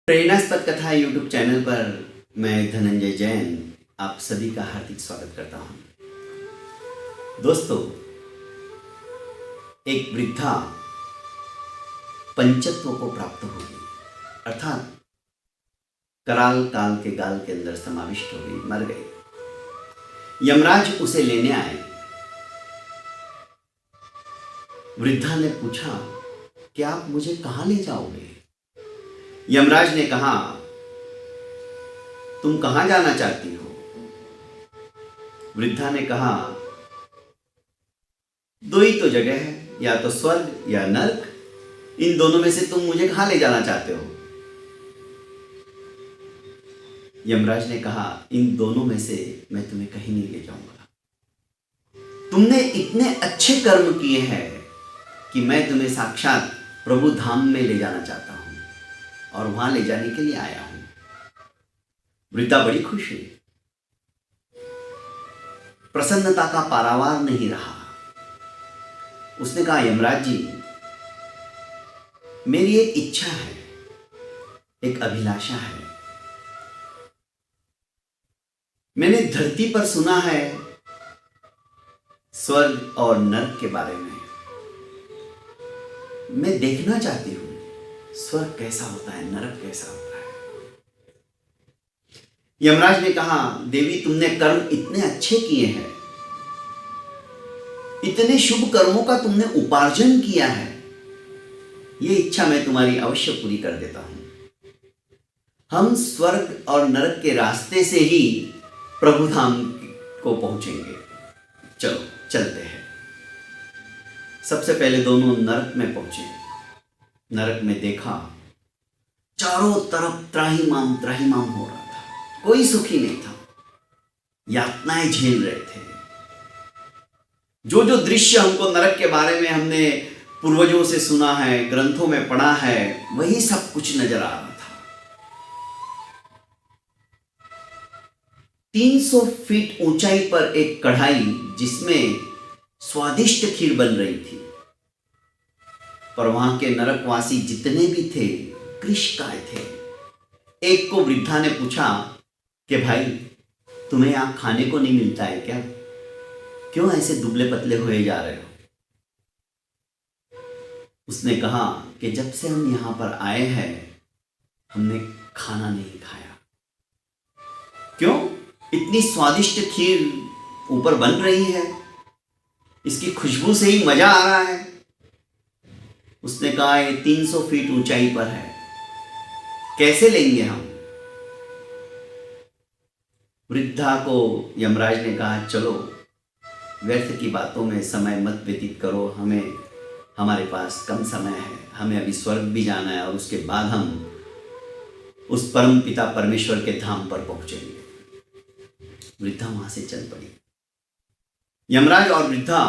प्रेरणास्पद कथा YouTube channel पर मैं धनंजय जैन आप सभी का हार्दिक स्वागत करता हूं। दोस्तों, एक वृद्धा पंचत्व को प्राप्त हो गई, अर्थात कराल काल के गाल के अंदर समाविष्ट हो गई, मर गई। यमराज उसे लेने आए। वृद्धा ने पूछा कि आप मुझे कहां ले जाओगे? यमराज ने कहा, तुम कहां जाना चाहती हो? वृद्धा ने कहा, दो ही तो जगह है, या तो स्वर्ग या नर्क। इन दोनों में से तुम मुझे कहां ले जाना चाहते हो? यमराज ने कहा, इन दोनों में से मैं तुम्हें कहीं नहीं ले जाऊंगा। तुमने इतने अच्छे कर्म किए हैं कि मैं तुम्हें साक्षात प्रभु धाम में ले जाना चाहता हूं और वहां ले जाने के लिए आया हूं। वृद्धा बड़ी खुश हुई, प्रसन्नता का पारावार नहीं रहा। उसने कहा, यमराज जी, मेरी एक इच्छा है, एक अभिलाषा है। मैंने धरती पर सुना है स्वर्ग और नरक के बारे में। मैं देखना चाहती हूं स्वर्ग कैसा होता है, नरक कैसा होता है। यमराज ने कहा, देवी, तुमने कर्म इतने अच्छे किए हैं, इतने शुभ कर्मों का तुमने उपार्जन किया है, यह इच्छा मैं तुम्हारी अवश्य पूरी कर देता हूं। हम स्वर्ग और नरक के रास्ते से ही प्रभु धाम को पहुंचेंगे। चलो चलते हैं। सबसे पहले दोनों नरक में पहुंचे। नरक में देखा, चारों तरफ त्राहिमाम त्राहिमाम हो रहा था, कोई सुखी नहीं था, यातनाएं झेल रहे थे। जो जो दृश्य हमको नरक के बारे में हमने पूर्वजों से सुना है, ग्रंथों में पढ़ा है, वही सब कुछ नजर आ रहा था। 300 फीट ऊंचाई पर एक कढ़ाई, जिसमें स्वादिष्ट खीर बन रही थी, पर वहां के नरकवासी जितने भी थे कृशकाय थे। एक को वृद्धा ने पूछा कि भाई, तुम्हें यहां खाने को नहीं मिलता है क्या? क्यों ऐसे दुबले पतले हुए जा रहे हो? उसने कहा कि जब से हम यहां पर आए हैं, हमने खाना नहीं खाया। क्यों? इतनी स्वादिष्ट खीर ऊपर बन रही है, इसकी खुशबू से ही मजा आ रहा है। उसने कहा, ये 300 फीट ऊंचाई पर है, कैसे लेंगे हम? वृद्धा को यमराज ने कहा, चलो, व्यर्थ की बातों में समय मत व्यतीत करो, हमारे पास कम समय है, हमें अभी स्वर्ग भी जाना है और उसके बाद हम उस परम पिता परमेश्वर के धाम पर पहुंचेंगे। वृद्धा वहां से चल पड़ी। यमराज और वृद्धा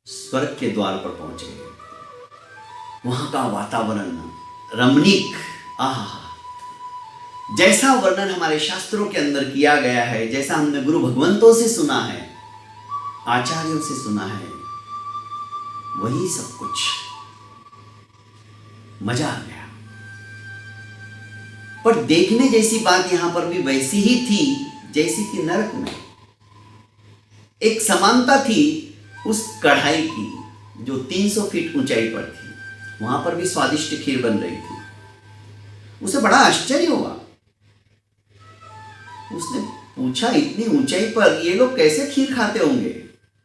स्वर्ग के द्वार पर पहुंचे। वहां का वातावरण रमणीक, आहा, जैसा वर्णन हमारे शास्त्रों के अंदर किया गया है, जैसा हमने गुरु भगवंतों से सुना है, आचार्यों से सुना है, वही सब कुछ। मजा आ गया। पर देखने जैसी बात यहां पर भी वैसी ही थी जैसी कि नरक में। एक समानता थी उस कढ़ाई की जो 300 फीट ऊंचाई पर थी। वहां पर भी स्वादिष्ट खीर बन रही थी। उसे बड़ा आश्चर्य हुआ। उसने पूछा, इतनी ऊंचाई पर ये लोग कैसे खीर खाते होंगे?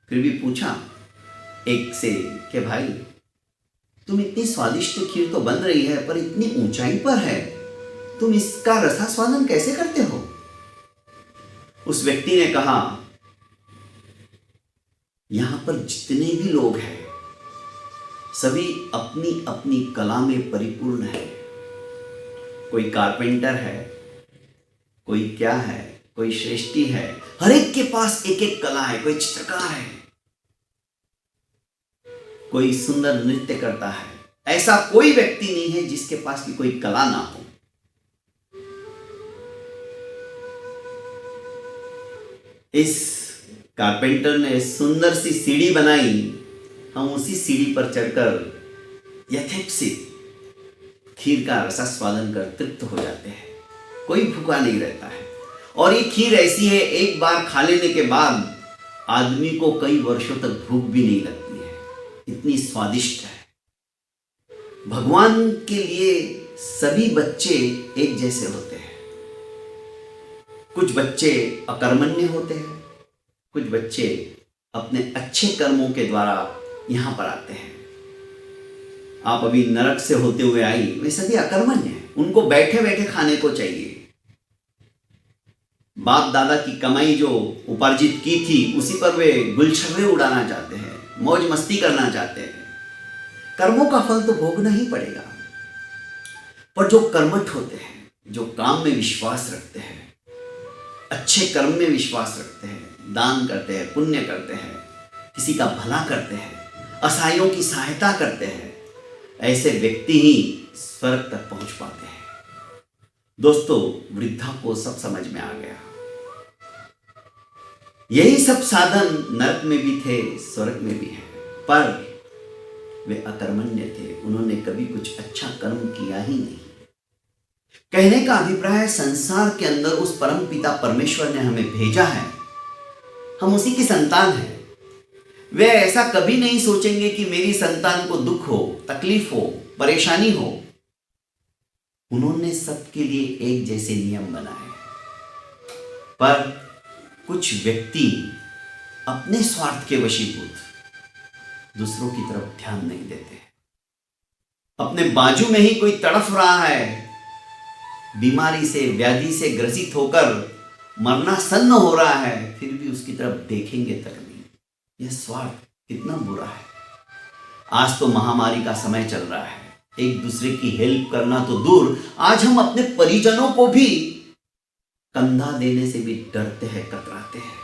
फिर भी पूछा एक से कि भाई, तुम इतनी स्वादिष्ट खीर तो बन रही है, पर इतनी ऊंचाई पर है, तुम इसका रसास्वादन कैसे करते हो? उस व्यक्ति ने कहा, यहां पर जितने भी लोग हैं, सभी अपनी अपनी कला में परिपूर्ण है। कोई कारपेंटर है, कोई क्या है, कोई श्रेष्ठी है, हर एक के पास एक एक कला है। कोई चित्रकार है, कोई सुंदर नृत्य करता है। ऐसा कोई व्यक्ति नहीं है जिसके पास की कोई कला ना हो। इस कारपेंटर ने सुंदर सी सीढ़ी बनाई। हम उसी सीढ़ी पर चढ़कर यथेप्सित खीर का रसास्वादन कर तृप्त हो जाते हैं, कोई भूखा नहीं रहता है। और ये खीर ऐसी है, एक बार खा लेने के बाद आदमी को कई वर्षों तक भूख भी नहीं लगती है, इतनी स्वादिष्ट है। भगवान के लिए सभी बच्चे एक जैसे होते हैं। कुछ बच्चे अकर्मण्य होते हैं, कुछ बच्चे अपने अच्छे कर्मों के द्वारा यहाँ पर आते हैं। आप अभी नरक से होते हुए आई, वे सभी अकर्मण्य हैं, उनको बैठे बैठे खाने को चाहिए। बाप दादा की कमाई जो उपार्जित की थी उसी पर वे गुलछर्रे उड़ाना चाहते हैं, मौज मस्ती करना चाहते हैं। कर्मों का फल तो भोगना ही पड़ेगा। पर जो कर्मठ होते हैं, जो काम में विश्वास रखते हैं, अच्छे कर्म में विश्वास रखते हैं, दान करते हैं, पुण्य करते हैं, किसी का भला करते हैं, असहायों की सहायता करते हैं, ऐसे व्यक्ति ही स्वर्ग तक पहुंच पाते हैं। दोस्तों, वृद्धा को सब समझ में आ गया। यही सब साधन नरक में भी थे, स्वर्ग में भी है, पर वे अकर्मण्य थे, उन्होंने कभी कुछ अच्छा कर्म किया ही नहीं। कहने का अभिप्राय है, संसार के अंदर उस परम पिता परमेश्वर ने हमें भेजा है, हम उसी की संतान हैं। वे ऐसा कभी नहीं सोचेंगे कि मेरी संतान को दुख हो, तकलीफ हो, परेशानी हो। उन्होंने सबके लिए एक जैसे नियम बनाए, पर कुछ व्यक्ति अपने स्वार्थ के वशीभूत दूसरों की तरफ ध्यान नहीं देते। अपने बाजू में ही कोई तड़फ रहा है, बीमारी से, व्याधि से ग्रसित होकर मरना सन्न हो रहा है, फिर भी उसकी तरफ देखेंगे तक नहीं। यह स्वार्थ कितना बुरा है। आज तो महामारी का समय चल रहा है, एक दूसरे की हेल्प करना तो दूर, आज हम अपने परिजनों को भी कंधा देने से भी डरते हैं, कतराते हैं।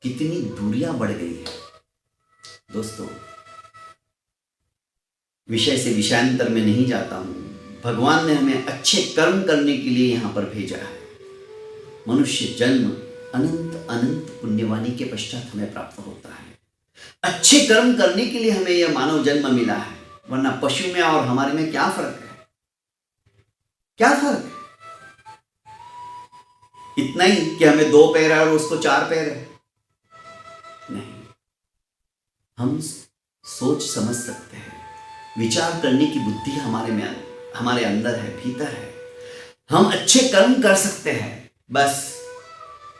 कितनी दूरियां बढ़ गई है। दोस्तों, विषय से विषयांतर में नहीं जाता हूं। भगवान ने हमें अच्छे कर्म करने के लिए यहां पर भेजा है। मनुष्य जन्म अनंत अनंत पुण्यवानी के पश्चात हमें प्राप्त होता है। अच्छे कर्म करने के लिए हमें यह मानव जन्म मिला है, वरना पशु में और हमारे में क्या फर्क है? क्या फर्क है? इतना ही कि हमें 2 पैर है और उसको 4 पैर है? नहीं, हम सोच समझ सकते हैं, विचार करने की बुद्धि हमारे अंदर है, भीतर है। हम अच्छे कर्म कर सकते हैं, बस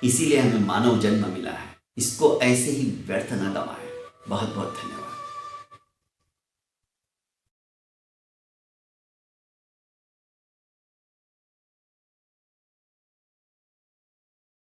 इसीलिए हमें मानव जन्म मिला है। इसको ऐसे ही व्यर्थ न गवाएं। बहुत बहुत धन्यवाद।